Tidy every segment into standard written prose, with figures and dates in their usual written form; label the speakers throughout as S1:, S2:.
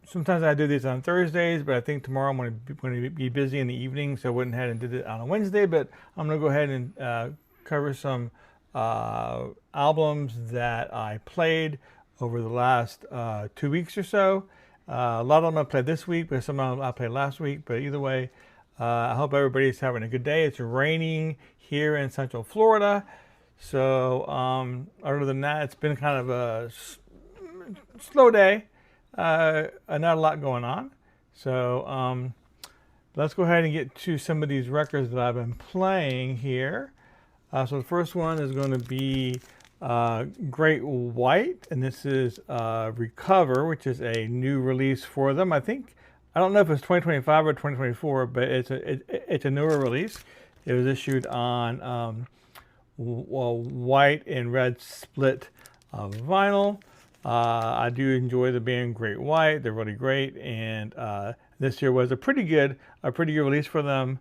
S1: sometimes I do these on Thursdays, but I think tomorrow I'm going to be busy in the evening, so I went ahead and did it on a Wednesday. But I'm going to go ahead and cover some albums that I played over the last 2 weeks or so. A lot of them I played this week, but some of them I played last week. But either way, I hope everybody's having a good day. It's raining here in Central Florida. So other than that, it's been kind of a slow day. Not a lot going on. So let's go ahead and get to some of these records that I've been playing here. So the first one is going to be Great White, and this is Recover, which is a new release for them. I don't know if it's 2025 or 2024, but it's a newer release. It was issued on white and red split vinyl. I do enjoy the band Great White. They're really great, and this year was a pretty good release for them.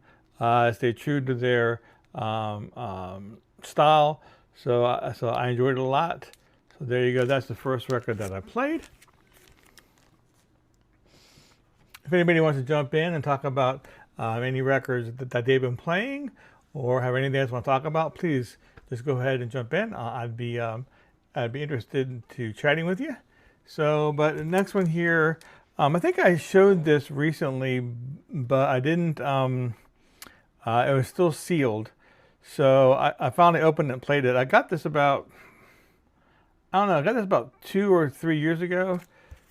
S1: Stayed true to their style, so I enjoyed it a lot. So there you go. That's the first record that I played. If anybody wants to jump in and talk about any records that they've been playing, or have anything else you want to talk about, please just go ahead and jump in. I'd be interested to chatting with you. So, but the next one here, I think I showed this recently, but I didn't. It was still sealed, so I finally opened it and played it. I got this about 2 or 3 years ago.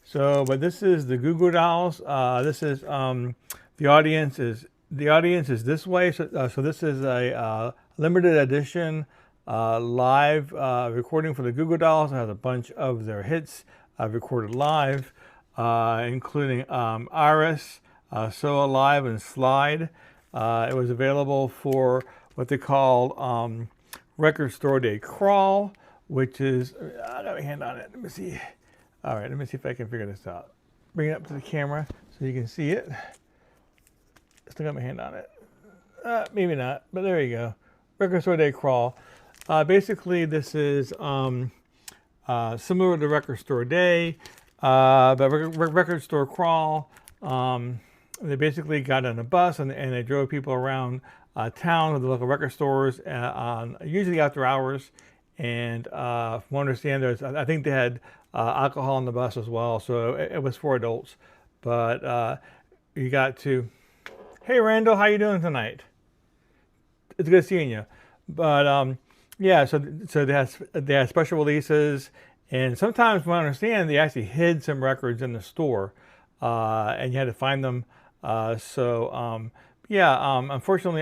S1: So, but this is the Goo Goo Dolls. This is the audience is this way. So this is a limited edition live recording for the Goo Goo Dolls. It has a bunch of their hits recorded live, including Iris, So Alive, and Slide. It was available for what they call Record Store Day Crawl, which is, I got my hand on it. Let me see. All right, let me see if I can figure this out. Bring it up to the camera so you can see it. Still got my hand on it. Maybe not, but there you go. Record Store Day Crawl. Basically, this is similar to Record Store Day, but Record Store Crawl. They basically got on a bus and they drove people around town to the local record stores, usually after hours. And from what I understand, I think they had alcohol on the bus as well, so it was for adults. But you got to, hey Randall, how you doing tonight? It's good seeing you. But yeah, so they had special releases, and sometimes, from what I understand, they actually hid some records in the store, and you had to find them. Unfortunately,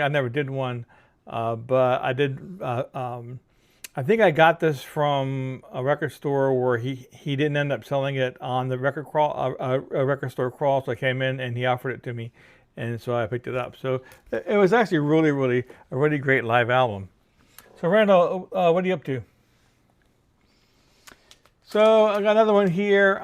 S1: I never did one, but I did. I think I got this from a record store where he didn't end up selling it on the record record store crawl, so I came in and he offered it to me, and so I picked it up. So it was actually a really great live album. So Randall, what are you up to? So I got another one here.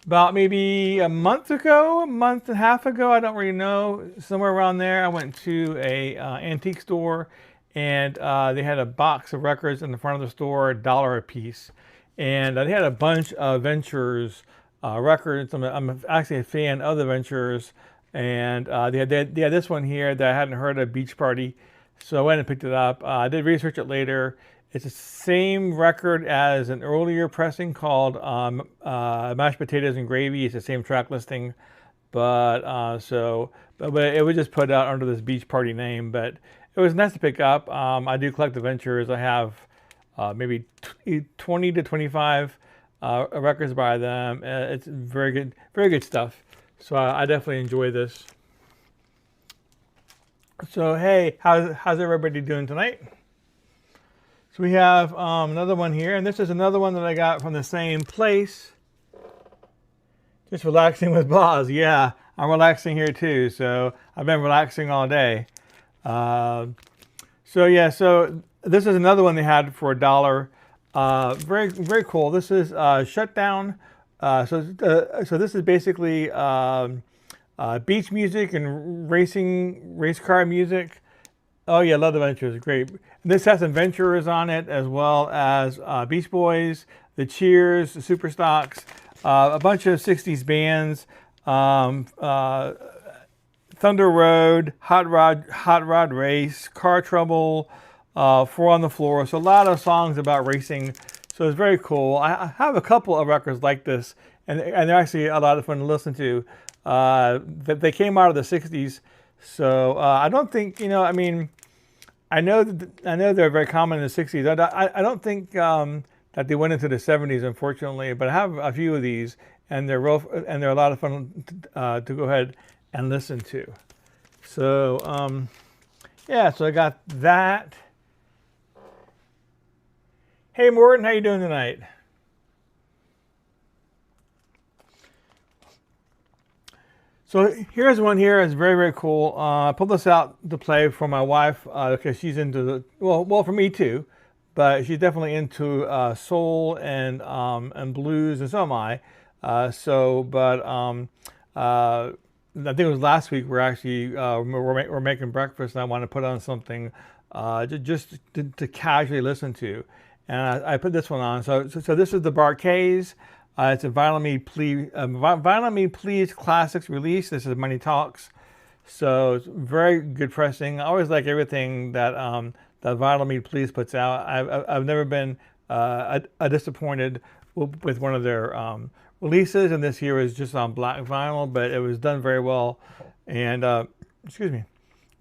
S1: About maybe a month and a half ago, I don't really know, somewhere around there, I went to a antique store, and they had a box of records in the front of the store, $1 a piece. And they had a bunch of Ventures records. I'm actually a fan of the Ventures. And they had this one here that I hadn't heard of, Beach Party. So I went and picked it up. I did research it later. It's the same record as an earlier pressing called Mashed Potatoes and Gravy. It's the same track listing. But it was just put out under this Beach Party name. But it was nice to pick up. I do collect the Ventures. I have maybe 20 to 25 records by them. It's very good stuff. So I definitely enjoy this. So hey, how's everybody doing tonight? So we have another one here, and this is another one that I got from the same place. Just relaxing with Boz. Yeah, I'm relaxing here too. So I've been relaxing all day. So this is another one they had for $1. Very cool. This is Shutdown. So this is basically beach music and race car music. Oh yeah, love the Ventures. Great. And this has some Ventures on it, as well as Beach Boys, the Cheers, the Superstocks. a bunch of 60s bands, um, uh, Thunder Road, Hot Rod Race, Car Trouble, Four on the Floor. So a lot of songs about racing. So it's very cool. I have a couple of records like this, and they're actually a lot of fun to listen to. They came out of the 60s. So I don't think, I mean, I know they're very common in the 60s. I don't think that they went into the 70s, unfortunately, but I have a few of these, and they're a lot of fun to go ahead and listen to. So yeah, so I got that. Hey Morton, how you doing tonight? So here's one here. It's very, very cool. I pulled this out to play for my wife because she's into well, for me too, but she's definitely into soul and blues, and so am I. I think it was last week. We're actually we're making breakfast, and I want to put on something just to casually listen to, and I put this one on. So this is the Barkays. It's a Vinyl Me Please Classics release. This is Money Talks. So it's very good pressing. I always like everything that that Vinyl Me Please puts out. I've never been disappointed with one of their releases, and this here is just on black vinyl, but it was done very well, and excuse me,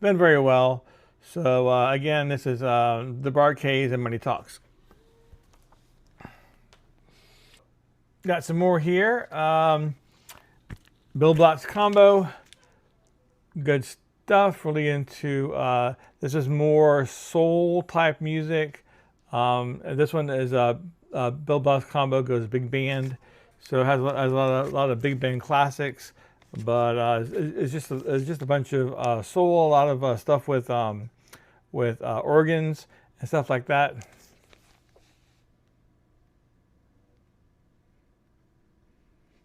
S1: done very well. So again, this is the Barkays and Money Talks. Got some more here. Bill Black's Combo. Good stuff. Really into, this is more soul type music. This one is Bill Black's Combo goes big band. So it has a lot of big band classics. But it's just a bunch of soul, a lot of stuff with organs and stuff like that.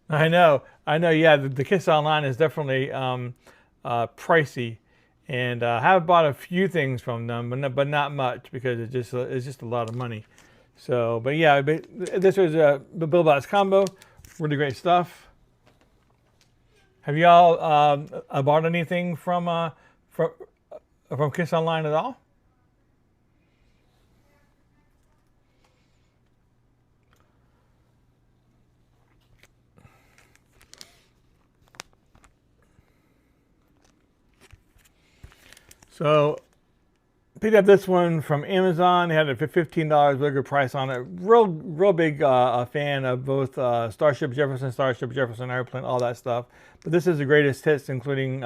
S1: I know. Yeah, the Kiss Online is definitely pricey, and I have bought a few things from them, but not much because it's just a lot of money. So, but yeah, this was the Bill Black's Combo, really great stuff. Have y'all bought anything from Kiss Online at all? So picked up this one from Amazon. They had a $15 bigger price on it. Real big fan of both Starship Jefferson Airplane, all that stuff. But this is the greatest hits, including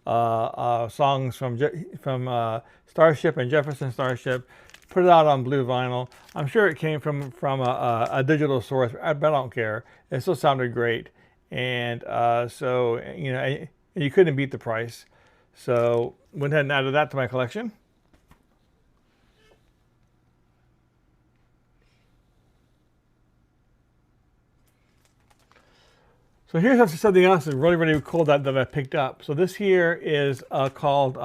S1: songs from Starship and Jefferson Starship. Put it out on blue vinyl. I'm sure it came from a digital source, but I don't care. It still sounded great, and so you couldn't beat the price. So went ahead and added that to my collection. So here's something else that's really cool that I picked up. So this here is called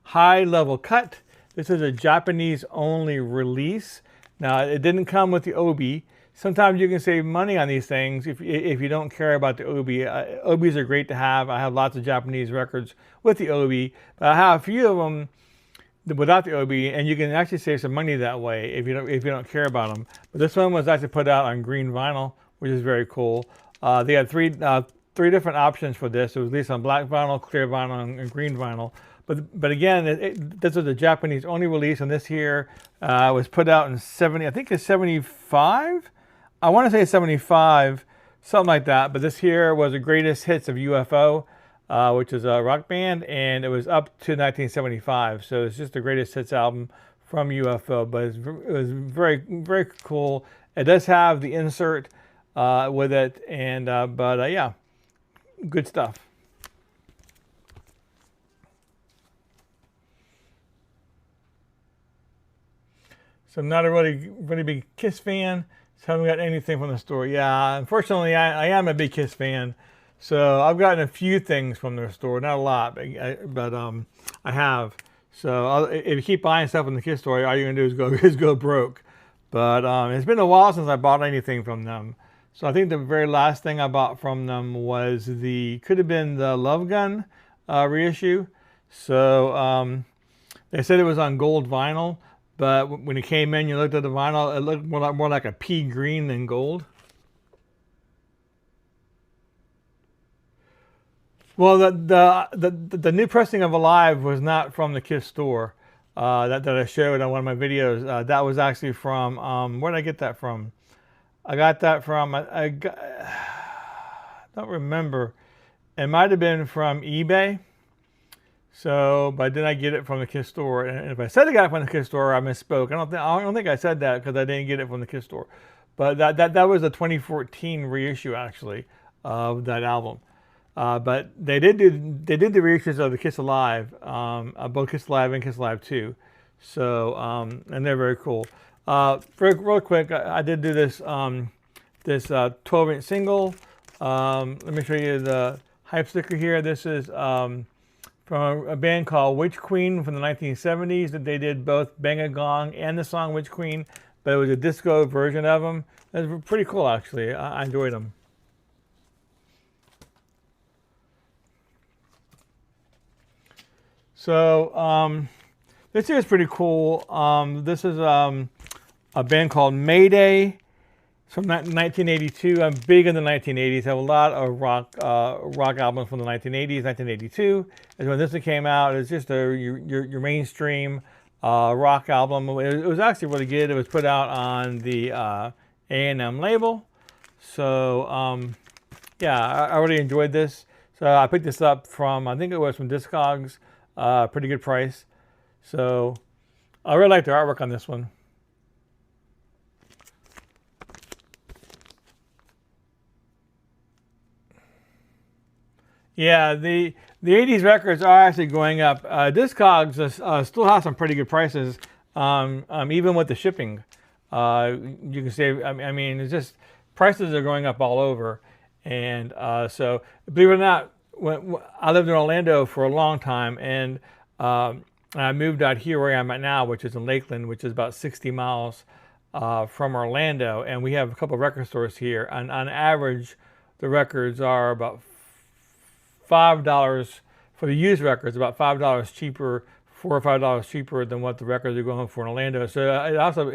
S1: High Level Cut. This is a Japanese only release. Now it didn't come with the obi. Sometimes you can save money on these things if you don't care about the obi. Obis are great to have. I have lots of Japanese records with the obi, but I have a few of them without the obi, and you can actually save some money that way if you don't care about them. But this one was actually put out on green vinyl, which is very cool. They had three different options for this. It was released on black vinyl, clear vinyl, and green vinyl. But again, this was a Japanese only release, and this here was put out in I think it's 75. I want to say 75, something like that. But this here was the greatest hits of UFO, which is a rock band, and it was up to 1975. So it's just the greatest hits album from UFO. But it was very cool. It does have the insert with it, and yeah, good stuff. So I'm not a really big Kiss fan. So I haven't got anything from the store. Yeah, unfortunately, I am a big Kiss fan. So I've gotten a few things from their store, not a lot, but I have. So if you keep buying stuff in the Kiss store, all you're gonna do is go broke. But it's been a while since I bought anything from them. So I think the very last thing I bought from them was could have been the Love Gun reissue. So they said it was on gold vinyl, but when it came in, you looked at the vinyl, it looked more like a pea green than gold. Well, the new pressing of Alive was not from the Kiss store that I showed on one of my videos. That was actually from, where did I get that from? I got that from, I don't remember. It might have been from eBay. So, but then I get it from the Kiss store. And if I said I got it from the Kiss store, I misspoke. I don't think I said that because I didn't get it from the Kiss store. But that was a 2014 reissue actually of that album. But they did the reissues of the Kiss Alive, both Kiss Alive and Kiss Alive 2. So and they're very cool. Real quick, I did do this 12-inch single. Let me show you the hype sticker here. This is from a band called Witch Queen from the 1970s. That they did both Bang a Gong and the song Witch Queen, but it was a disco version of them. It was pretty cool actually. I enjoyed them. So this here is pretty cool. This is a band called Mayday. It's from 1982. I'm big in the 1980s. I have a lot of rock albums from the 1980s. 1982 is when this one came out. It's just your mainstream rock album. It was actually really good. It was put out on the A&M label. So yeah, I really enjoyed this. So I picked this up from, I think it was from Discogs. Pretty good price. So I really like the artwork on this one. Yeah, the 80s records are actually going up. Discogs still have some pretty good prices, even with the shipping. You can save. I mean, it's just prices are going up all over, and so believe it or not, I lived in Orlando for a long time, and I moved out here where I'm at now, which is in Lakeland, which is about 60 miles from Orlando, and we have a couple of record stores here. On average, the records are about $5 for the used records, about $5 cheaper, $4 or $5 cheaper than what the records are going for in Orlando. So it also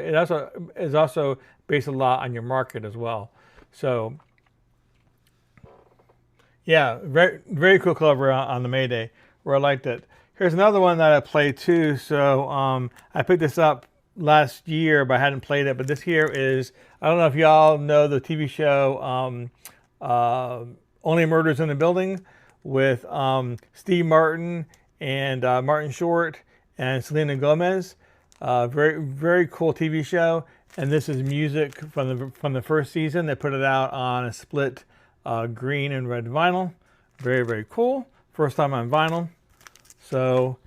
S1: is also based a lot on your market as well. So yeah, very cool cover on the Mayday, where I liked it. Here's another one that I played too. So I picked this up last year, but I hadn't played it. But this here is, I don't know if y'all know the TV show Only Murders in the Building with Steve Martin and Martin Short and Selena Gomez. Very cool TV show. And this is music from the first season. They put it out on a split green and red vinyl. Very cool. First time on vinyl. So,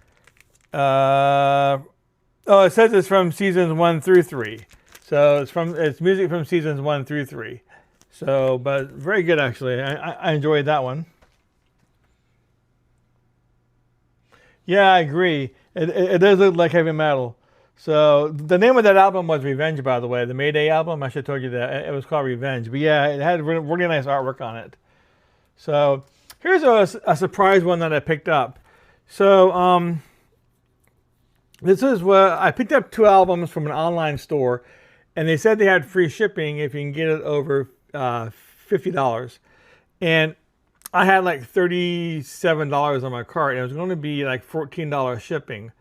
S1: oh, it says it's from seasons 1 through 3. So it's music from seasons 1 through 3. So, but very good actually. I enjoyed that one. Yeah, I agree. It does look like heavy metal. So the name of that album was Revenge, by the way. The Mayday album, I should have told you that. It was called Revenge. But yeah, it had really nice artwork on it. So here's a surprise one that I picked up. So this is what I picked up 2 albums from an online store, and they said they had free shipping if you can get it over $50. And I had like $37 on my cart, and it was going to be like $14 shipping.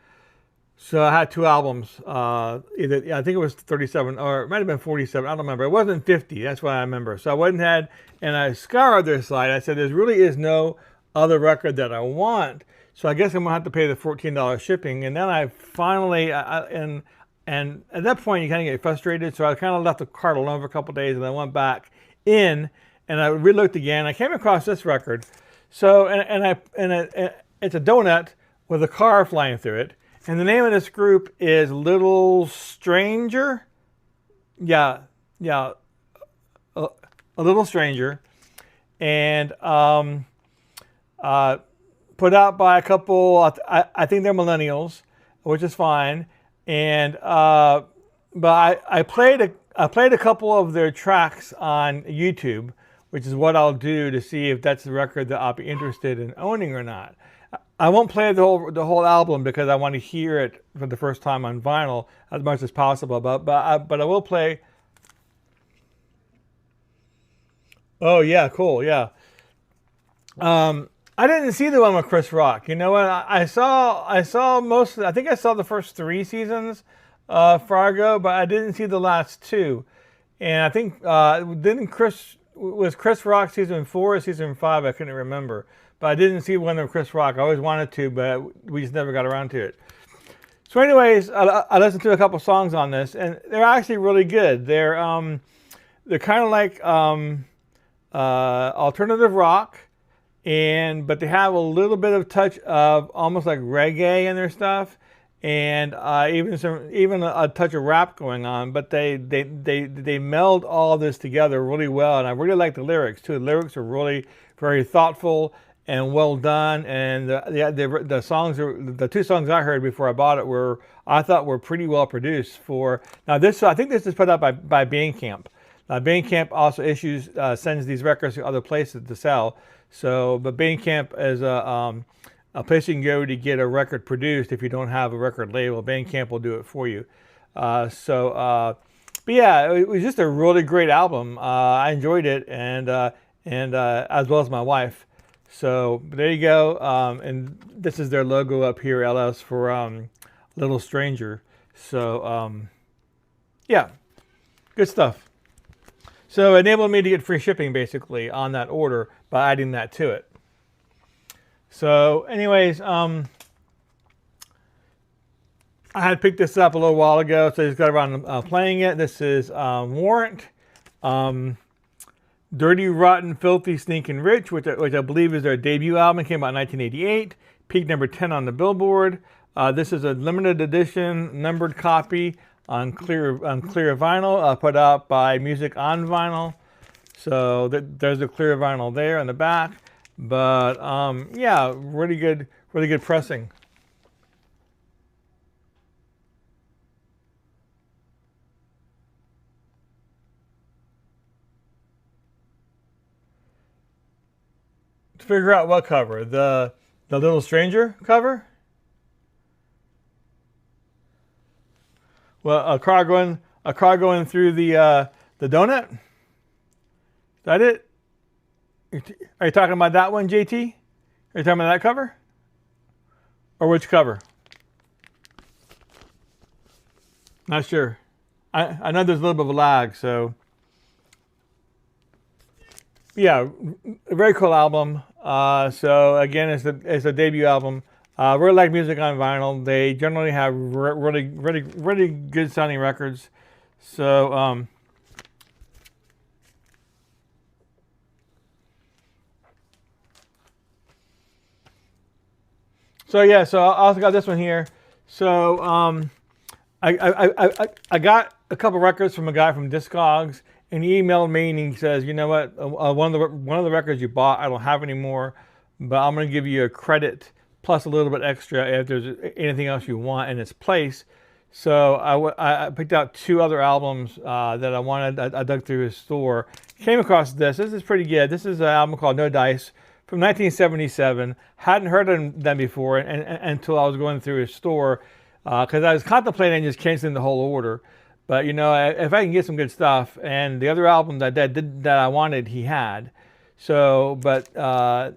S1: So I had 2 albums. I think it was 37, or it might have been 47. I don't remember. It wasn't 50. That's what I remember. So I went and had, and I scoured their site. I said, there really is no other record that I want. So I guess I'm gonna have to pay the $14 shipping. And then I finally, and at that point you kind of get frustrated. So I kind of left the cart alone for a couple of days, and I went back in and I re-looked again. I came across this record. So it's a donut with a car flying through it. And the name of this group is Little Stranger. Yeah, a Little Stranger, and put out by a couple. I think they're millennials, which is fine. And but I played I played a couple of their tracks on YouTube, which is what I'll do to see if that's the record that I'll be interested in owning or not. I won't play the whole album because I want to hear it for the first time on vinyl as much as possible. But I will play. Oh yeah, cool, yeah. I didn't see the one with Chris Rock. You know what? I saw most. I think I saw the first 3 seasons of Fargo, but I didn't see the last 2. And I think didn't Chris was Chris Rock season 4 or season 5? I couldn't remember. But I didn't see one of Chris Rock. I always wanted to, but we just never got around to it. So, anyways, I listened to a couple songs on this, and they're actually really good. They're kind of like alternative rock, but they have a little bit of touch of almost like reggae in their stuff, and even a touch of rap going on. But they meld all this together really well, and I really like the lyrics too. The lyrics are really very thoughtful and well done, and the songs the 2 songs I heard before I bought it I thought were pretty well produced. For now, I think this is put out by Bandcamp. Bandcamp also sends these records to other places to sell. So, but Bandcamp is a place you can go to get a record produced if you don't have a record label. Bandcamp will do it for you. But yeah, it was just a really great album. I enjoyed it, and as well as my wife. So there you go. And this is their logo up here, LS, for Little Stranger. So yeah, good stuff. So it enabled me to get free shipping basically on that order by adding that to it. So anyways, I had picked this up a little while ago, so I just got around playing it. This is Warrant, Dirty, Rotten, Filthy, Stinking Rich, which I believe is their debut album. It came out in 1988, peaked number 10 on the Billboard. This is a limited edition numbered copy on clear vinyl, put out by Music on Vinyl. So there's the clear vinyl there in the back. But yeah, really good pressing. To figure out what cover, the Little Stranger cover. Well, a car going through the donut. Is that it? Are you talking about that one, JT? Are you talking about that cover? Or which cover? Not sure. I know there's a little bit of a lag, so yeah, a very cool album. So again, it's a debut album. Really like Music on Vinyl. They generally have really good sounding records. So so yeah, so I also got this one here. So I got a couple records from a guy from Discogs, and he emailed me and he says, you know what, one of the records you bought I don't have anymore, but I'm going to give you a credit plus a little bit extra if there's anything else you want in its place. So I picked out 2 other albums that I wanted. I dug through his store, came across this. This is pretty good. This is an album called No Dice from 1977. Hadn't heard of them before until I was going through his store, because I was contemplating just canceling the whole order. But you know, if I can get some good stuff, and the other album that I wanted, he had. So, but I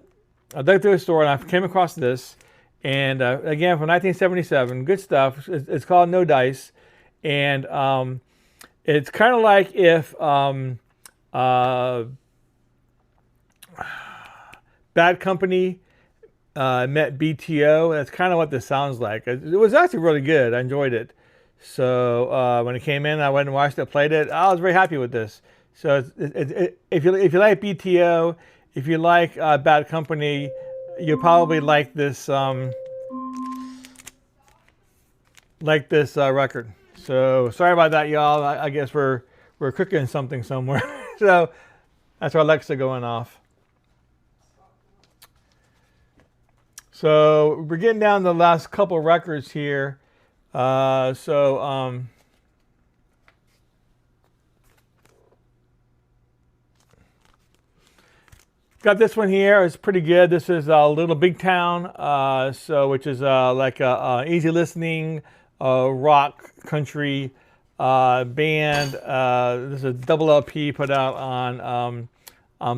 S1: dug through his store and I came across this, and again from 1977, good stuff. It's called No Dice, and it's kind of like if Bad Company met BTO. That's kind of what this sounds like. It was actually really good. I enjoyed it. So when it came in, I went and watched it, played it. I was very happy with this. So if you like BTO, if you like Bad Company, you'll probably like this record. So sorry about that, y'all. I guess we're cooking something somewhere. So that's our Alexa going off. So we're getting down to the last couple records here. Got this one here. It's pretty good. This is Little Big Town, which is like a easy listening rock country band. This is a double LP put out on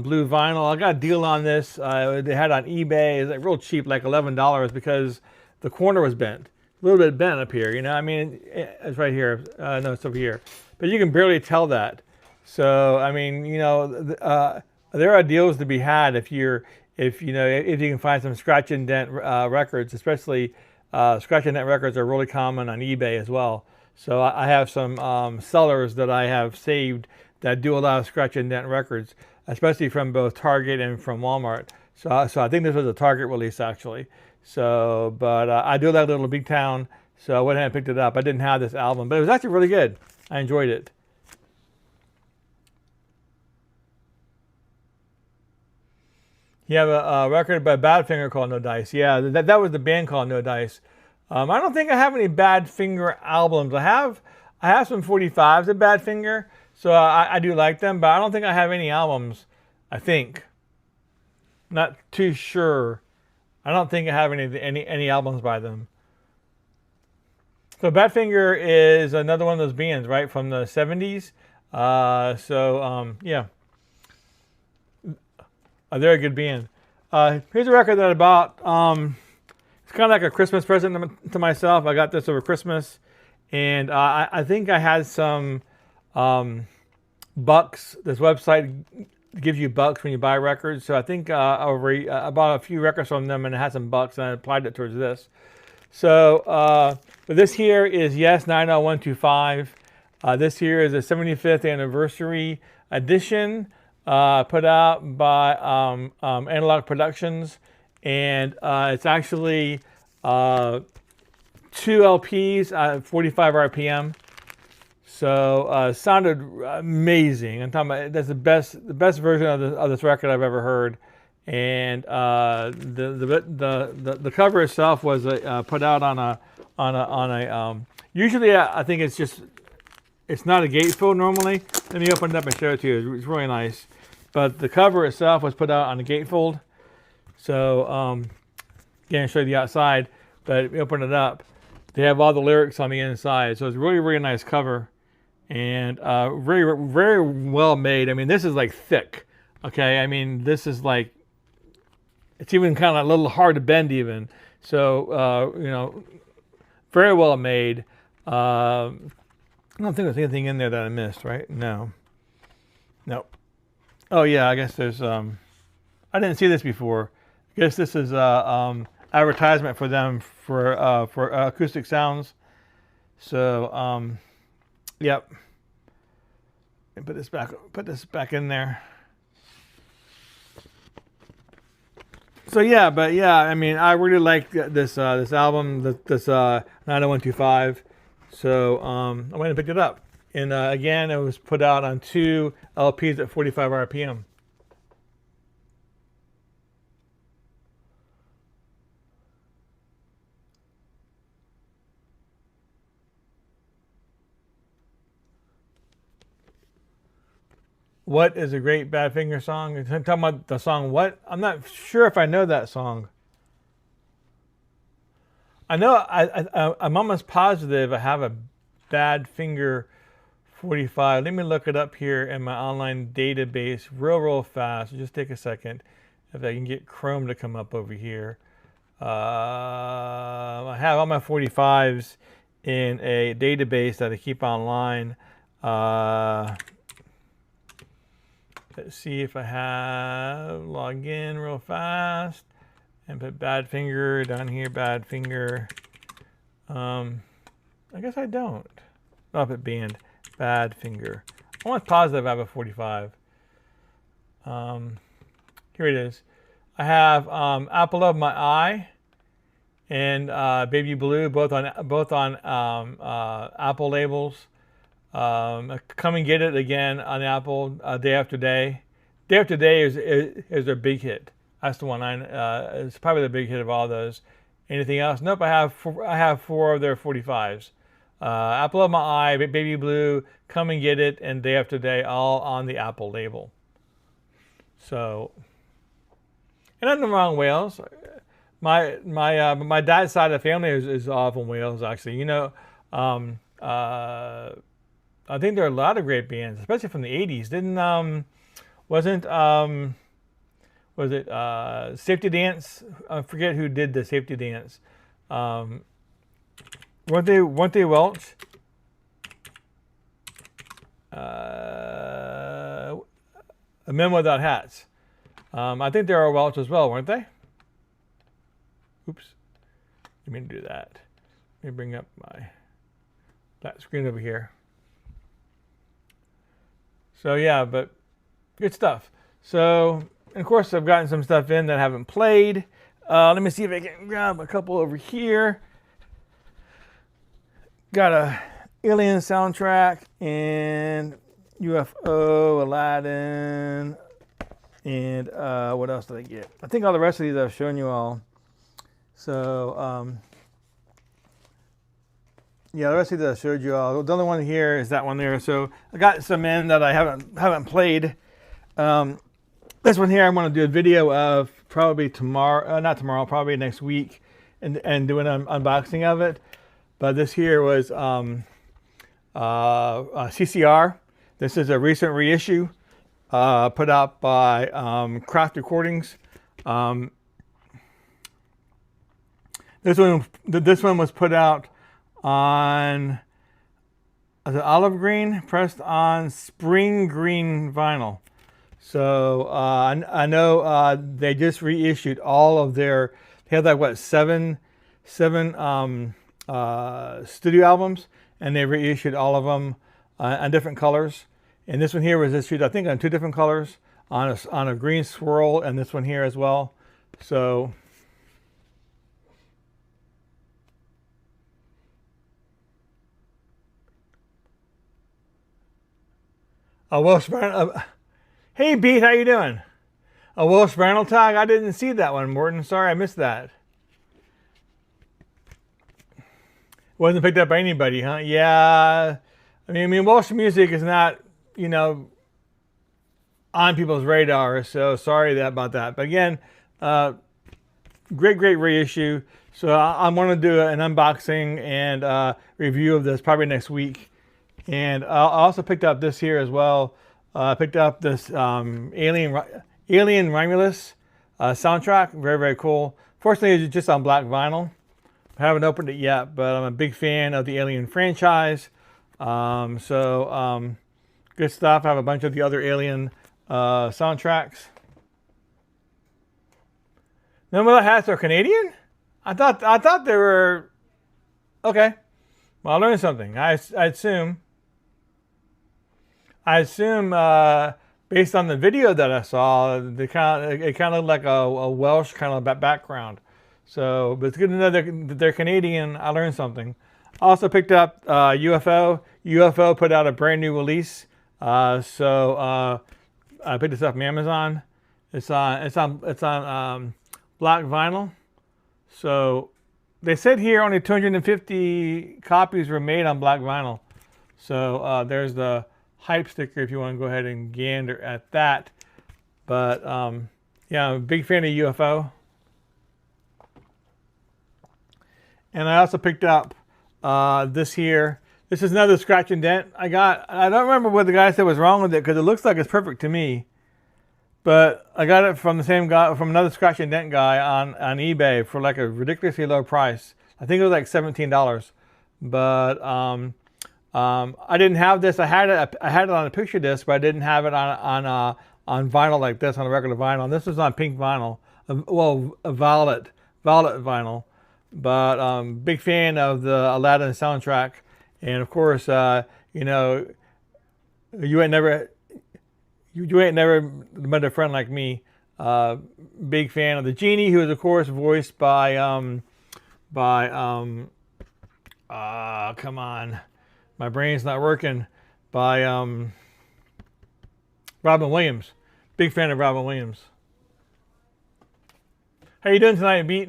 S1: blue vinyl. I got a deal on this. They had it on eBay. It's like real cheap, like $11, because the corner was bent. A little bit bent up here, you know. I mean, it's right here. No, it's over here. But you can barely tell that. So, I mean, you know, there are deals to be had if you can find some scratch and dent records, especially scratch and dent records are really common on eBay as well. So I have some sellers that I have saved that do a lot of scratch and dent records, especially from both Target and from Walmart. So I think this was a Target release actually. So, but I do like Little Big Town, so I went ahead and picked it up. I didn't have this album, but it was actually really good. I enjoyed it. You have a record by Badfinger called No Dice. Yeah, that was the band called No Dice. I don't think I have any Badfinger albums. I have some 45s of Badfinger, so I do like them, but I don't think I have any albums. I think. Not too sure. I don't think I have any albums by them. So Badfinger is another one of those bands, right, from the 70s. Yeah. They're a good band. Here's a record that I bought. It's kind of like a Christmas present to myself. I got this over Christmas, and I think I had some bucks. This website gives you bucks when you buy records. So I think I bought a few records from them, and it had some bucks, and I applied it towards this. So but this here is Yes 90125. This here is the 75th anniversary edition. Put out by Analog Productions, and it's actually 2 LPs, 45 RPM. So sounded amazing. I'm talking about that's the best version of this record I've ever heard. And the cover itself was put out on a usually I think it's not a gatefold normally. Let me open it up and show it to you. It's really nice. But the cover itself was put out on a gatefold. So, again, I'll show you the outside. But if you open it up, they have all the lyrics on the inside. So it's really, really nice cover. And very, very well made. I mean, this is like thick. Okay, I mean, this is like, it's even kind of a little hard to bend even. So, you know, very well made. I don't think there's anything in there that I missed, right? No. Nope. Oh yeah, I guess there's I didn't see this before. I guess this is advertisement for them for acoustic sounds. So yep. And put this back in there. So yeah, but yeah, I mean, I really like this album, this 90125. So I went and picked it up. And again, it was put out on 2 LPs at 45 RPM. What is a great Badfinger song? You're talking about the song What? I'm not sure if I know that song. I know I'm almost positive I have a Badfinger 45. Let me look it up here in my online database real fast. Just take a second if I can get Chrome to come up over here. I have all my 45s in a database that I keep online. Let's see if I have log in real fast and put Badfinger down here. Badfinger. I guess I don't. I'll put band. Badfinger. I'm almost positive I have a 45. Here it is. I have Apple of My Eye and Baby Blue, both on Apple labels. Come and Get It again on Apple. Day After Day. Day After Day is their big hit. That's the one. It's probably the big hit of all those. Anything else? Nope. I have 4 of their 45s. Apple of My Eye, Baby Blue, Come and Get It, and Day After Day, all on the Apple label. So, And nothing wrong with Wales. My dad's side of the family is all from Wales, actually. You know, I think there are a lot of great bands, especially from the '80s. Wasn't was it Safety Dance? I forget who did the Safety Dance. Weren't they Welsh? Men Without Hats. I think they were Welsh as well, weren't they? Oops. Didn't mean to do that. Let me bring up my flat screen over here. So yeah, but good stuff. So, and of course, I've gotten some stuff in that I haven't played. Let me see if I can grab a couple over here. Got a Alien soundtrack and UFO, Aladdin, and what else did I get? I think all the rest of these I've shown you all. So, yeah, the rest of these I showed you all. The only one here is that one there. So I got some in that I haven't played. This one here I'm going to do a video of probably tomorrow, not tomorrow, probably next week, and do an unboxing of it. But this here was CCR. This is a recent reissue put out by Craft Recordings. This one was put out on olive green, pressed on spring green vinyl. So I know they just reissued all of their. They had like what seven studio albums, and they reissued all of them on different colors. And this one here was issued, I think, on 2 different colors, on a green swirl, and this one here as well. So a Welsh Brown. Hey, Pete, how you doing? A Welsh Brown tag? I didn't see that one, Morton. Sorry, I missed that. Wasn't picked up by anybody, huh? Yeah. I mean, Welsh music is not, you know, on people's radar, so sorry about that. But again, great reissue. So I'm going to do an unboxing and review of this probably next week. And I also picked up this here as well. I picked up this Alien Romulus soundtrack. Very cool. Fortunately, it's just on black vinyl. I haven't opened it yet, but I'm a big fan of the Alien franchise. Good stuff. I have a bunch of the other Alien soundtracks. Men Without Hats are Canadian? I thought they were. Okay. Well, I learned something. I assume based on the video that I saw, it kind of looked like a Welsh kind of background. So, but it's good to know that they're Canadian. I learned something. I also picked up UFO. UFO put out a brand new release. So I picked this up from Amazon. It's on black vinyl. So they said here only 250 copies were made on black vinyl. So there's the hype sticker if you want to go ahead and gander at that. But yeah, I'm a big fan of UFO. And I also picked up this here. This is another scratch and dent I got. I don't remember what the guy said was wrong with it because it looks like it's perfect to me. But I got it from the same guy, from another scratch and dent guy on eBay for like a ridiculously low price. I think it was like $17. But I didn't have this. I had it on a picture disc, but I didn't have it on vinyl like this, on a regular vinyl. And this was on pink vinyl, a violet vinyl. But big fan of the Aladdin soundtrack, and of course, you know, you ain't never met a friend like me. Big fan of the genie, who is of course voiced by come on, my brain's not working. By Robin Williams. Big fan of Robin Williams. How you doing tonight, Beat?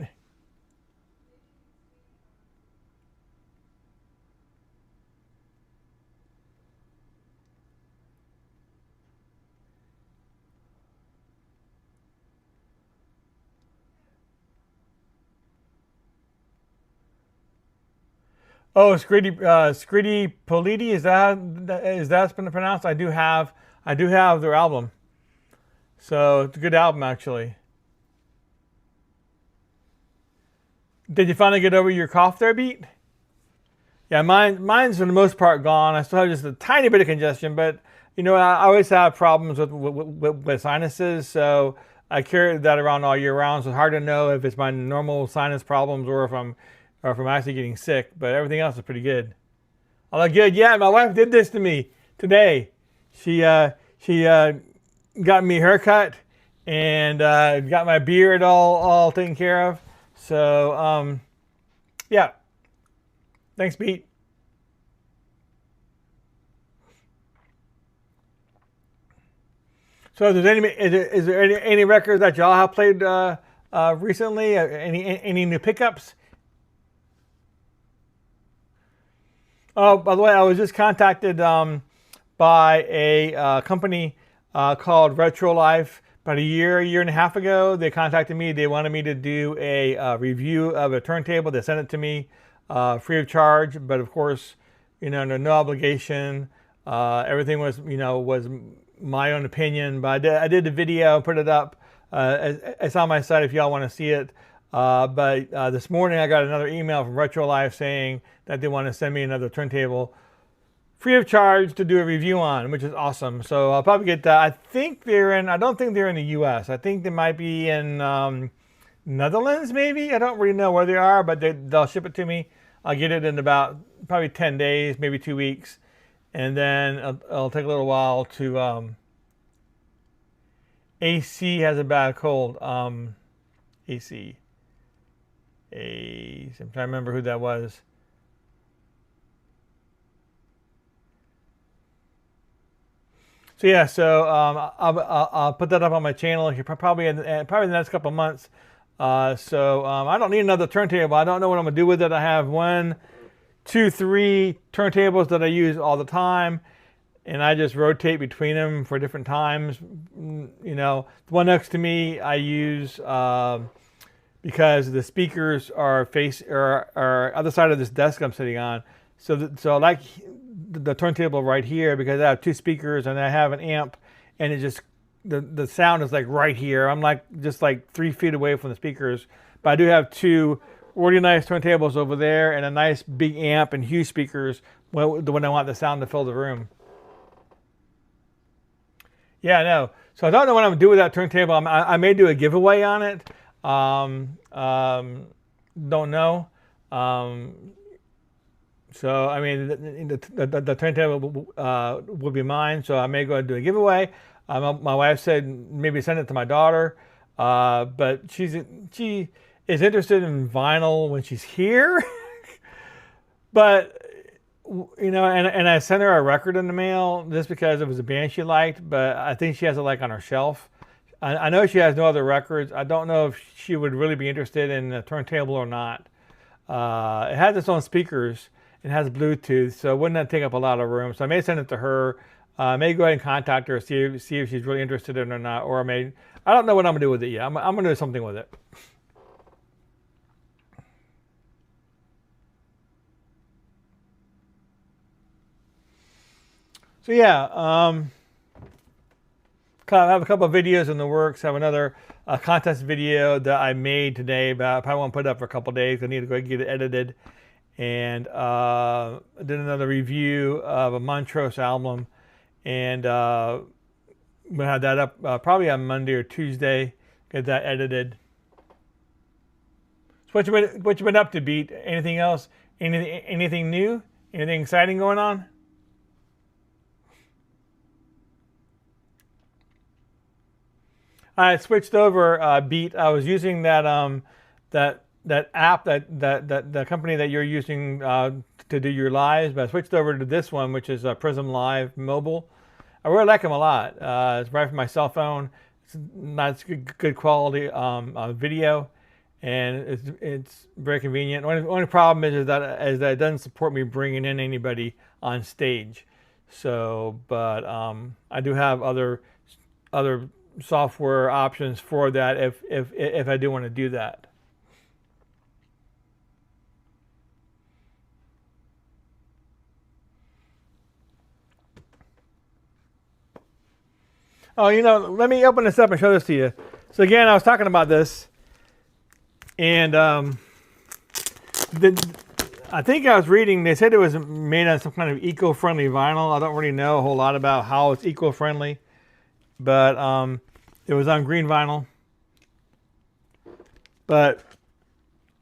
S1: Oh, Scritti Politti, is that been pronounced? I do have their album. So it's a good album actually. Did you finally get over your cough there, Beat? Yeah, mine's for the most part gone. I still have just a tiny bit of congestion, but I always have problems with sinuses, so I carry that around all year round. So it's hard to know if it's my normal sinus problems or if I'm actually getting sick. But everything else is pretty good. I'm like, good. Yeah, my wife did this to me today. She got me a haircut and got my beard all taken care of. So yeah, thanks, Pete. So, is there any records that y'all have played recently? Any new pickups? Oh, by the way, I was just contacted by a company called Retro Life about a year and a half ago. They contacted me. They wanted me to do a review of a turntable. They sent it to me free of charge, but of course, no obligation. Everything was my own opinion. But I did the video, put it up. It's on my site if y'all want to see it. But this morning I got another email from Retro Life saying that they want to send me another turntable free of charge to do a review on, which is awesome. So I'll probably get that. I don't think they're in the US. I think they might be in Netherlands maybe. I don't really know where they are, but they'll ship it to me. I'll get it in about probably 10 days, maybe 2 weeks. And then it'll take a little while to AC has a bad cold. AC. I'm trying to remember who that was. So yeah, I'll put that up on my channel here probably in the next couple of months. I don't need another turntable. I don't know what I'm gonna do with it. I have 1, 2, 3 turntables that I use all the time, and I just rotate between them for different times. The one next to me I use because the speakers are other side of this desk I'm sitting on. So I like the turntable right here because I have 2 speakers and I have an amp, and it just the sound is like right here. I'm just like 3 feet away from the speakers, but I do have 2 really nice turntables over there and a nice big amp and huge speakers when I want the sound to fill the room. Yeah, I know. So I don't know what I'm gonna do with that turntable. I may do a giveaway on it. Don't know. So I mean, the turntable will be mine. So I may go and do a giveaway. My wife said maybe send it to my daughter, but she is interested in vinyl when she's here. But and I sent her a record in the mail just because it was a band she liked. But I think she has it like on her shelf. I know she has no other records. I don't know if she would really be interested in a turntable or not. It has its own speakers. It has Bluetooth, so it wouldn't take up a lot of room. So I may send it to her. I may go ahead and contact her, see if she's really interested in it or not. Or I don't know what I'm gonna do with it yet. I'm gonna do something with it. So yeah, I have a couple of videos in the works. I have another contest video that I made today, but I probably won't put it up for a couple of days. I need to go get it edited. And I did another review of a Montrose album, and we'll have that up probably on Monday or Tuesday. Get that edited. So what you been up to, Beat? Anything else? Anything new? Anything exciting going on? I switched over, Beat. I was using that app that the company that you're using to do your lives, but I switched over to this one, which is Prism Live Mobile. I really like them a lot. It's right from my cell phone. It's nice, good quality video, and it's very convenient. Only problem is that it doesn't support me bringing in anybody on stage. So, but I do have other software options for that if I do want to do that. Oh, you know, let me open this up and show this to you. So again, I was talking about this, and I think I was reading, they said it was made on some kind of eco-friendly vinyl. I don't really know a whole lot about how it's eco-friendly, but it was on green vinyl. But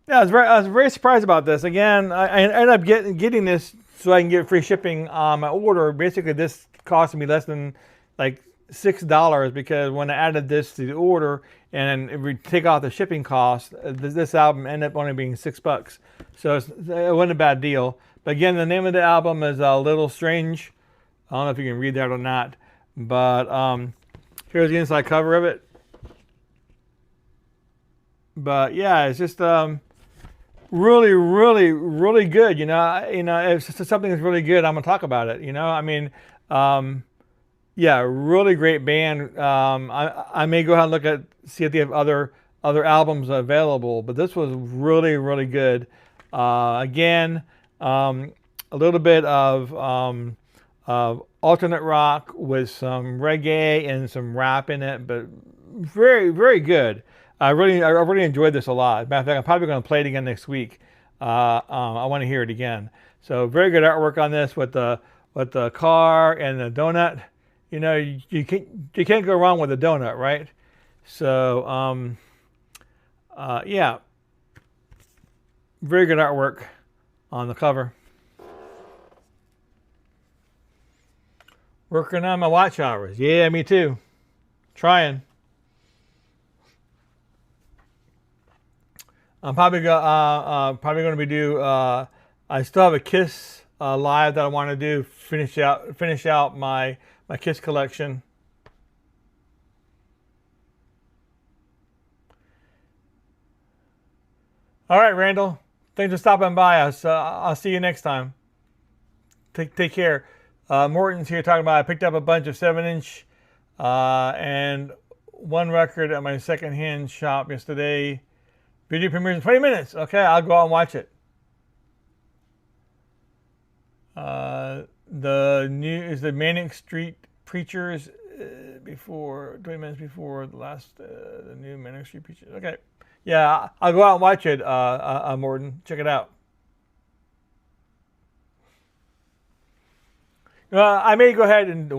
S1: yeah, I was very surprised about this. Again, I ended up getting this so I can get free shipping on my order. Basically, this cost me less than like $6 because when I added this to the order and if we take off the shipping cost, this album ended up only being $6. So it wasn't a bad deal. But again, the name of the album is A Little Strange. I don't know if you can read that or not. But here's the inside cover of it. But yeah, it's just really, really, really good. You know, if something is really good, I'm gonna talk about it. You know, I mean, yeah, really great band. I may go ahead and look at see if they have other albums available, but this was really, really good. Again, a little bit of alternate rock with some reggae and some rap in it, but very, very good. I really enjoyed this a lot. As a matter of fact, I'm probably going to play it again next week. I want to hear it again. So very good artwork on this with the car and the donut. You know, you can't go wrong with a donut, right? So yeah, very good artwork on the cover. Working on my watch hours. Yeah, me too. Trying. I'm probably going to be I still have a Kiss live that I want to do. Finish out my Kiss collection. All right, Randall. Thanks for stopping by us. I'll see you next time. Take care. Morton's here talking about I picked up a bunch of 7-inch and one record at my secondhand shop yesterday. Video premieres in 20 minutes. Okay, I'll go out and watch it. The new is the Manic Street Preachers before 20 minutes before the last the new Manic Street Preachers. Okay, yeah, I'll go out and watch it. Morton, check it out. I may go ahead and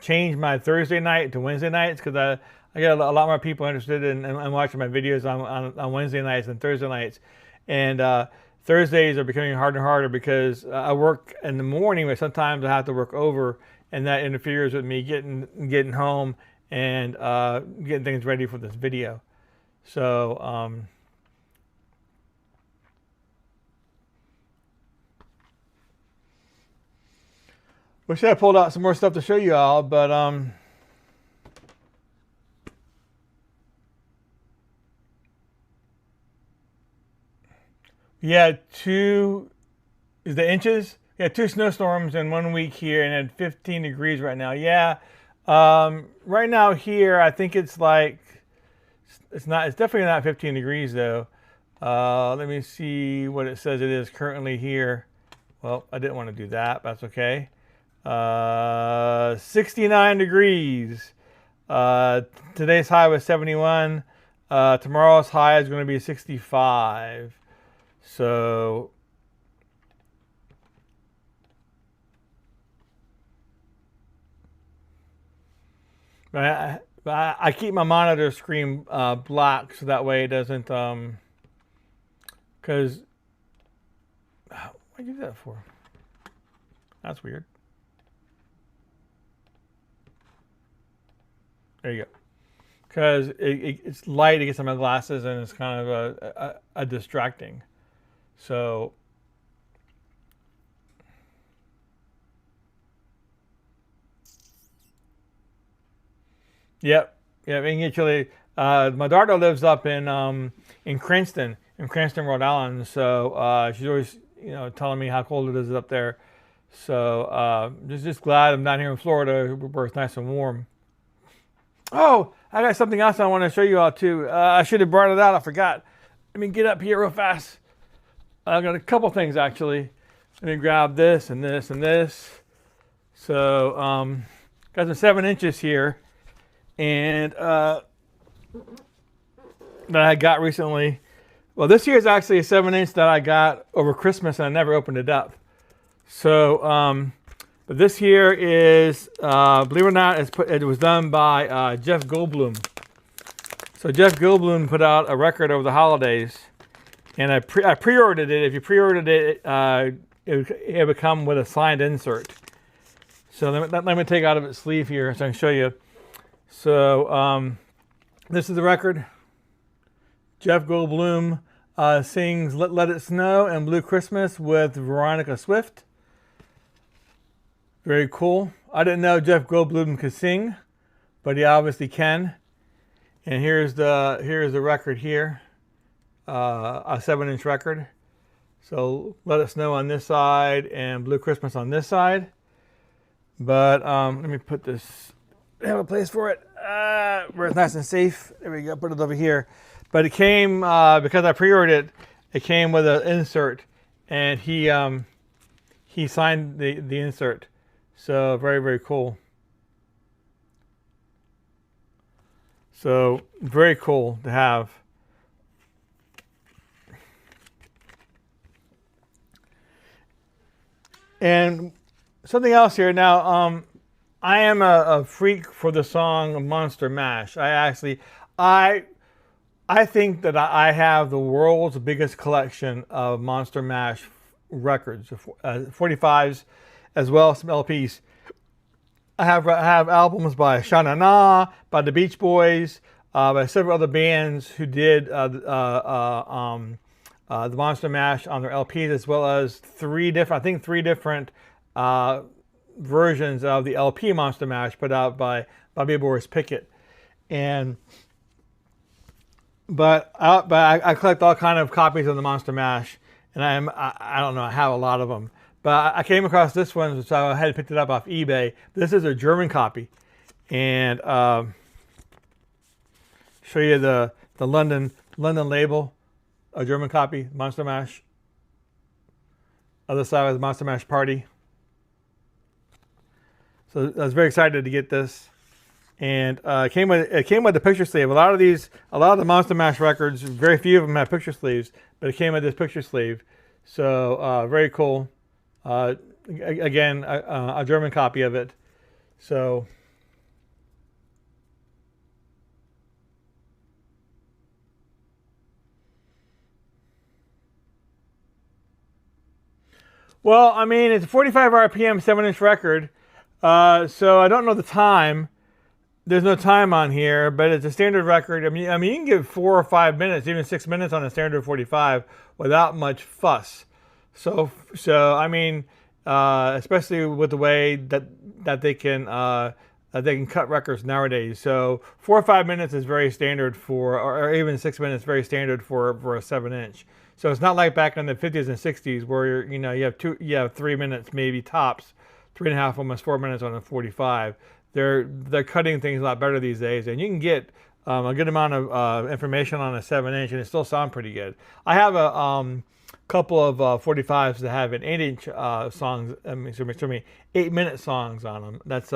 S1: change my Thursday night to Wednesday nights because I get a lot more people interested in watching my videos on Wednesday nights than Thursday nights. And Thursdays are becoming harder and harder because I work in the morning, but sometimes I have to work over, and that interferes with me getting home and getting things ready for this video. So wish I pulled out some more stuff to show you all, but yeah, 2 is the inches. Yeah, 2 snowstorms in 1 week here, and at 15 degrees right now. Yeah, right now here, I think it's like it's definitely not 15 degrees though. Let me see what it says it is currently here. Well, I didn't want to do that, but that's okay. 69 degrees. Today's high was 71. Tomorrow's high is going to be 65. So I keep my monitor screen black so that way it doesn't because why'd you do that for? That's weird. There you go. Because it's light, it gets on my glasses, and it's kind of a distracting. So yep, actually, my daughter lives up in Cranston, Rhode Island. So she's always telling me how cold it is up there. So just glad I'm down here in Florida where it's nice and warm. Oh, I got something else I want to show you all too. I should have brought it out. I forgot. Let me get up here real fast. I got a couple things actually. Let me grab this and this and this. So Got some 7-inches here, and that I got recently. Well, this year is actually a 7-inch that I got over Christmas, and I never opened it up. So, but this here is, believe it or not, it was done by Jeff Goldblum. So Jeff Goldblum put out a record over the holidays, and I pre-ordered it. If you pre-ordered it, it would come with a signed insert. So let me take out of its sleeve here so I can show you. So this is the record. Jeff Goldblum sings Let It Snow and Blue Christmas with Veronica Swift. Very cool. I didn't know Jeff Goldblum could sing, but he obviously can. And here's the record here, a 7-inch record. So Let It Snow on this side and Blue Christmas on this side. But let me put this, I have a place for it, where it's nice and safe. There we go, put it over here. But it came, because I pre-ordered it, it came with an insert, and he signed the insert. So very, very cool. So very cool to have. And something else here. Now, I am a freak for the song Monster Mash. I think that I have the world's biggest collection of Monster Mash records, 45s, as well as some LPs. I have albums by Sha Na Na, by the Beach Boys, by several other bands who did the Monster Mash on their LPs, as well as three different versions of the LP Monster Mash put out by Bobby Boris Pickett. But I collect all kind of copies of the Monster Mash, and I don't know, I have a lot of them. But I came across this one, so I had picked it up off eBay. This is a German copy, and show you the London label, a German copy, Monster Mash. Other side was Monster Mash Party. So I was very excited to get this, and it came with the picture sleeve. A lot of the Monster Mash records, very few of them have picture sleeves, but it came with this picture sleeve. So very cool. Again, a German copy of it. So well, I mean, it's a 45 RPM 7-inch record. So I don't know the time. There's no time on here, but it's a standard record. I mean, you can give 4 or 5 minutes, even 6 minutes on a standard 45 without much fuss. So I mean, especially with the way that they can cut records nowadays. So 4 or 5 minutes is very standard for, or even 6 minutes, very standard for a 7-inch. So it's not like back in the 50s and 60s where you have 3 minutes maybe tops, 3.5, almost 4 minutes on a 45. They're cutting things a lot better these days, and you can get a good amount of information on a 7-inch, and it still sounds pretty good. I have a couple of 45s that have an 8-inch songs, 8-minute songs on them. That's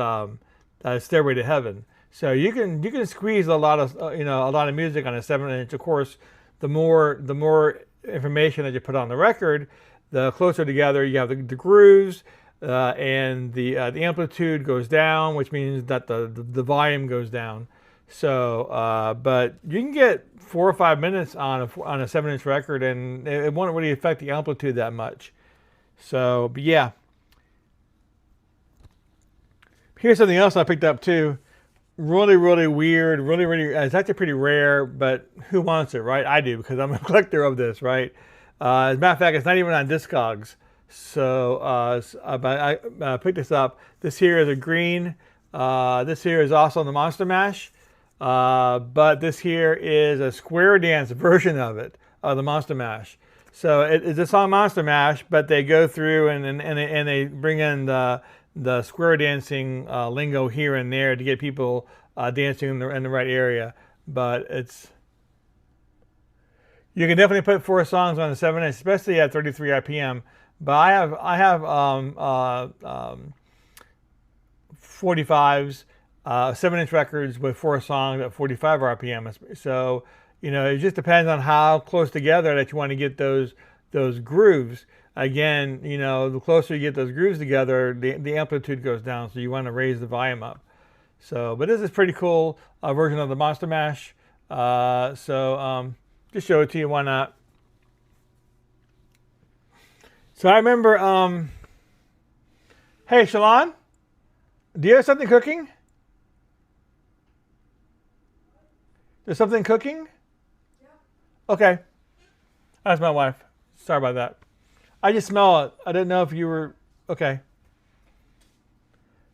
S1: Stairway to Heaven. So you can squeeze a lot of music on a 7-inch. Of course, the more information that you put on the record, the closer together you have the grooves, and the amplitude goes down, which means that the volume goes down. So, but you can get 4 or 5 minutes on a 7-inch record, and it won't really affect the amplitude that much. So, but yeah. Here's something else I picked up too. Really, really weird. Really, really. It's actually pretty rare, but who wants it, right? I do, because I'm a collector of this, right? As a matter of fact, it's not even on Discogs. So, I picked this up. This here is a green. This here is also on the Monster Mash. But this here is a square dance version of it, of the Monster Mash. So it's a song Monster Mash, but they go through and they bring in the square dancing lingo here and there to get people dancing in the right area. But you can definitely put 4 songs on a 7-inch, especially at 33 RPM. But I have 45s, 7-inch records with 4 songs at 45 RPM. So, you know, it just depends on how close together that you want to get those grooves. Again, you know, the closer you get those grooves together, the amplitude goes down. So you want to raise the volume up. So, but this is pretty cool version of the Monster Mash. Just show it to you. Why not? So I remember, hey, Shalon, do you have something cooking? There's something cooking? Yeah. Okay. That's my wife. Sorry about that. I just smell it. I didn't know if you were, okay.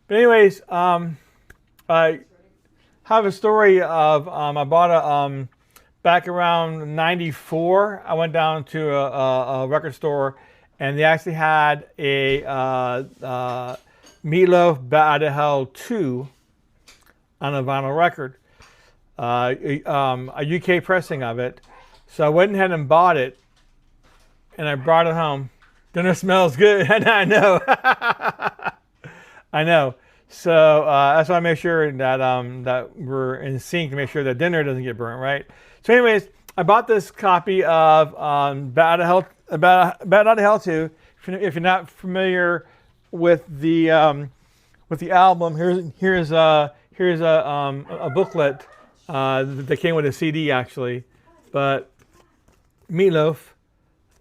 S1: But anyways, I have a story of, I bought a, back around 94, I went down to a record store, and they actually had a Meatloaf Bat Out of Hell 2 on a vinyl record, a UK pressing of it. So I went ahead and bought it, and I brought it home. Dinner smells good. I know. I know. So that's why I make sure that that we're in sync to make sure that dinner doesn't get burnt, right? So anyways, I bought this copy of Bat Out of Hell 2. If you're not familiar with the album, here's a booklet that came with a CD actually, but Meatloaf.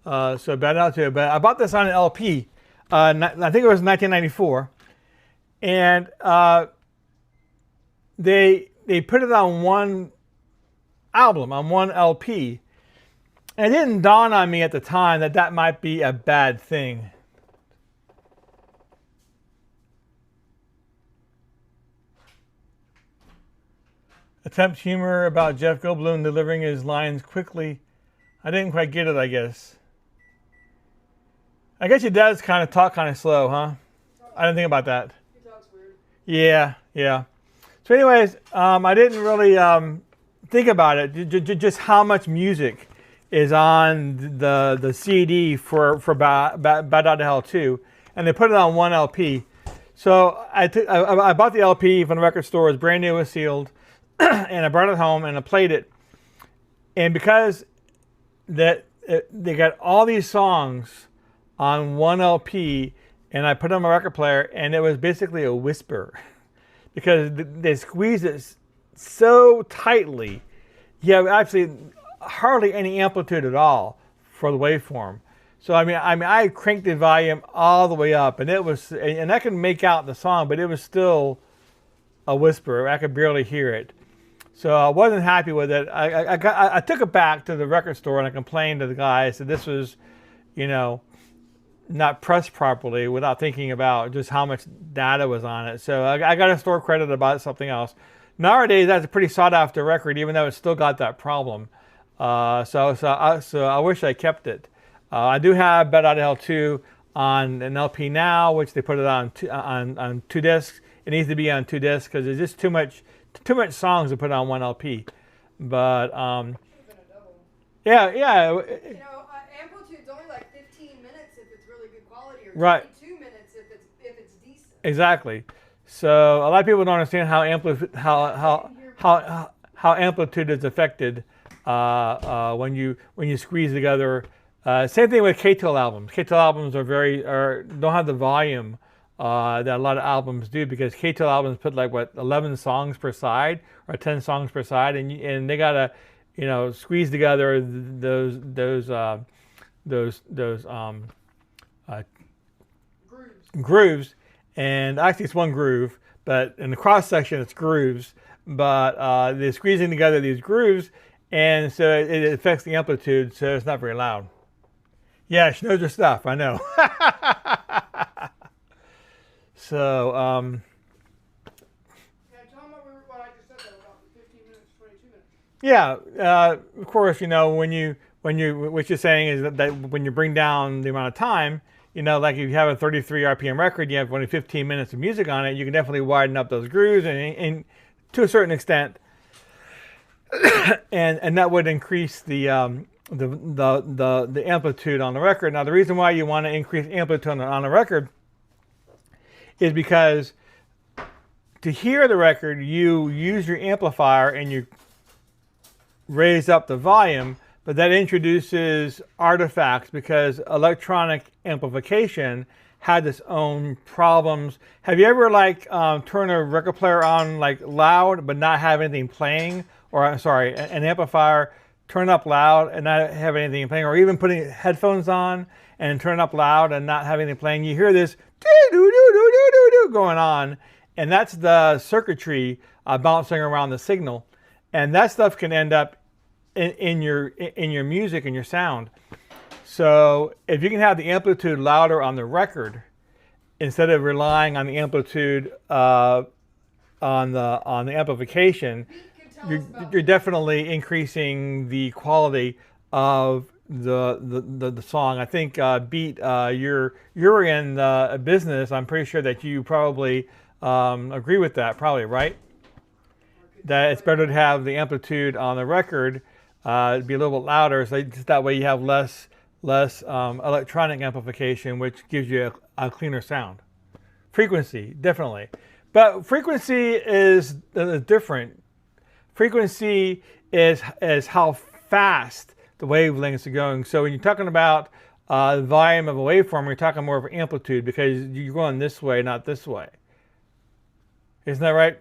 S1: So Bat Out 2. But I bought this on an LP. I think it was 1994. And they put it on one album, on one LP. And it didn't dawn on me at the time that that might be a bad thing. Attempt humor about Jeff Goldblum delivering his lines quickly. I didn't quite get it, I guess. I guess he does kind of talk kind of slow, huh? I didn't think about that. Yeah. So anyways, I didn't really think about it, just how much music is on the CD for Bat Out of Hell 2, and they put it on one LP. So I bought the LP from the record store. It was brand new, it was sealed, and I brought it home and I played it. And because they got all these songs on one LP, and I put it on my record player, and it was basically a whisper because they squeezed it so tightly. You have actually hardly any amplitude at all for the waveform. So I cranked the volume all the way up, and I could make out the song, but it was still a whisper. I could barely hear it. So I wasn't happy with it. I took it back to the record store and I complained to the guy. I said this was, you know, not pressed properly without thinking about just how much data was on it. So I got a store credit about something else. Nowadays, that's a pretty sought after record, even though it's still got that problem. So I wish I kept it. I do have Bat Out of Hell 2 on an LP now, which they put it on 2 discs. It needs to be on 2 discs because there's just too much songs to put on one LP. But yeah.
S2: Amplitude's only like 15 minutes if it's really good quality, or
S1: right.
S2: 22 minutes if it's decent.
S1: Exactly. So a lot of people don't understand how amplitude is affected when you squeeze together. Same thing with K-Tel albums. K-Tel albums don't have the volume that a lot of albums do, because K-Tel albums put like 11 songs per side or 10 songs per side, and they gotta squeeze together those grooves. And actually it's one groove, but in the cross section it's grooves. But they're squeezing together these grooves, and so it affects the amplitude, so it's not very loud. Yeah, she knows her stuff, I know. So,
S2: yeah, tell them what I just said though, about 15 minutes, 22 minutes.
S1: Yeah, of course, what you're saying is that when you bring down the amount of time, like if you have a 33 RPM record, you have only 15 minutes of music on it, you can definitely widen up those grooves and to a certain extent, and that would increase the amplitude on the record. Now, the reason why you want to increase amplitude on the record is because to hear the record, you use your amplifier and you raise up the volume, but that introduces artifacts because electronic amplification had its own problems. Have you ever like turned a record player on like loud but not have anything playing, or I'm sorry, an amplifier turn up loud and not have anything playing, or even putting headphones on and turn up loud and not have anything playing? You hear this going on, and that's the circuitry bouncing around the signal, and that stuff can end up in your music and your sound. So if you can have the amplitude louder on the record instead of relying on the amplitude on the amplification, you're definitely increasing the quality of the song. I think Beat, you're in business. I'm pretty sure that you probably agree with that, probably, right? That it's better to have the amplitude on the record be a little bit louder, so that way you have less electronic amplification, which gives you a cleaner sound. Frequency, definitely. But frequency is different. Frequency is how fast the wavelengths are going. So when you're talking about the volume of a waveform, you're talking more of amplitude because you're going this way, not this way. Isn't that right?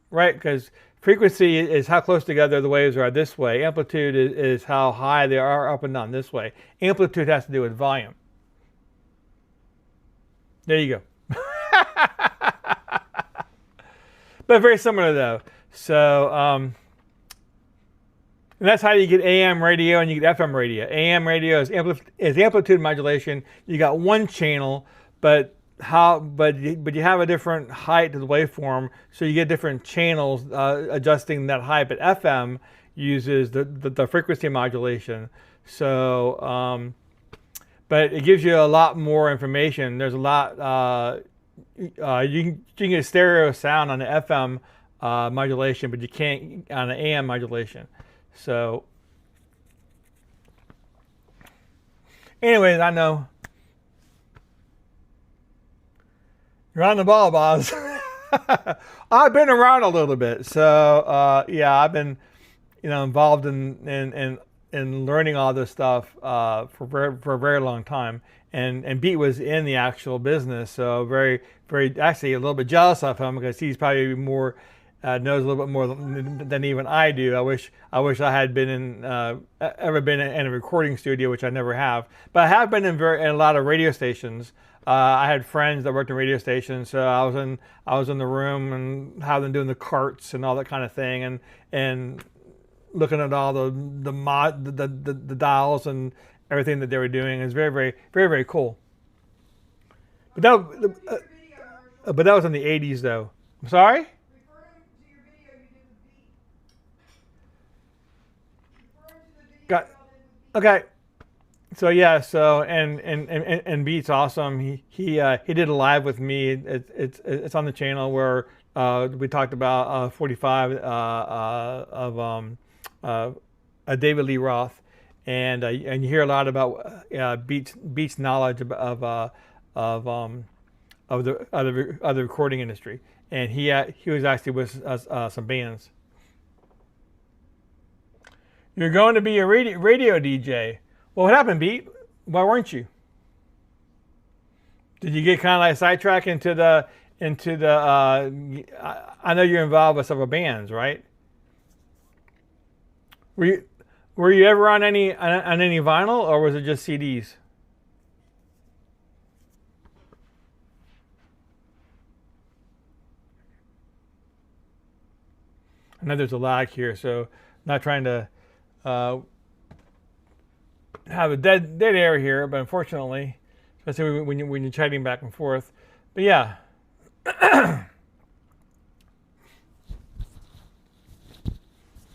S1: Right? Because frequency is how close together the waves are this way. Amplitude is how high they are up and down this way. Amplitude has to do with volume. There you go. But very similar though. So and that's how you get AM radio and you get FM radio. AM radio is amplitude modulation. You got one channel, but you have a different height to the waveform, so you get different channels adjusting that height. But FM uses the frequency modulation. So, but it gives you a lot more information. There's a lot. You can get a stereo sound on the FM modulation, but you can't on the AM modulation. So, anyways, I know. You're on the ball, boss. I've been around a little bit, so yeah, I've been, involved in learning all this stuff for a very long time. And Beat was in the actual business, so very actually a little bit jealous of him because he's probably more knows a little bit more than even I do. I wish I had been ever been in a recording studio, which I never have. But I have been in a lot of radio stations. I had friends that worked in radio stations, so I was in the room and how them doing the carts and all that kind of thing, and looking at all the dials and everything that they were doing. It was very cool. But that was in the 80s though. I'm sorry?
S2: Referring to your video you did with Beat. Referring to the video
S1: Got
S2: y'all did with Beat.
S1: okay. So yeah, and Beat's awesome. He did a live with me. It's on the channel where we talked about 45 of David Lee Roth, and you hear a lot about Beat's knowledge of the recording industry, and he was actually with some bands. You're going to be a radio DJ. Well, what happened, Beat? Why weren't you? Did you get kind of like sidetracked into the? I know you're involved with several bands, right? Were you ever on any vinyl, or was it just CDs? I know there's a lag here, so I'm not trying to have a dead air here, but unfortunately, especially when you're chatting back and forth. But yeah. Let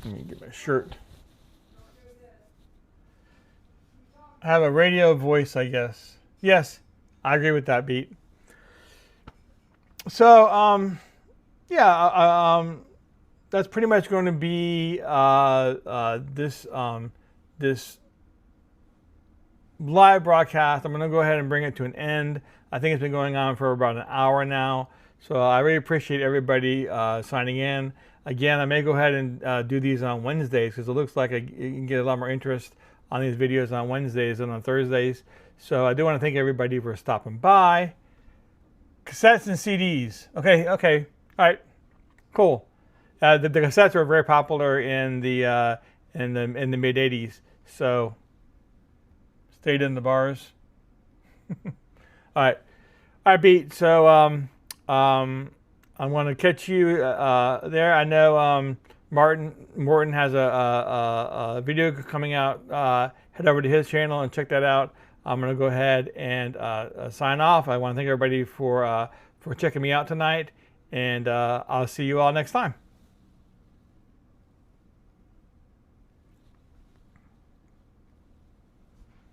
S1: me get my shirt. I have a radio voice, I guess. Yes, I agree with that, Beat. So, yeah, that's pretty much going to be this live broadcast. I'm going to go ahead and bring it to an end. I think it's been going on for about an hour now. So I really appreciate everybody signing in. Again, I may go ahead and do these on Wednesdays because it looks like you can get a lot more interest on these videos on Wednesdays than on Thursdays. So I do want to thank everybody for stopping by. Cassettes and CDs. Okay. All right. Cool. The cassettes were very popular in the mid '80s. So stayed in the bars. All right, Pete. So I'm going to catch you there. I know Morton has a video coming out. Head over to his channel and check that out. I'm going to go ahead and sign off. I want to thank everybody for checking me out tonight, and I'll see you all next time.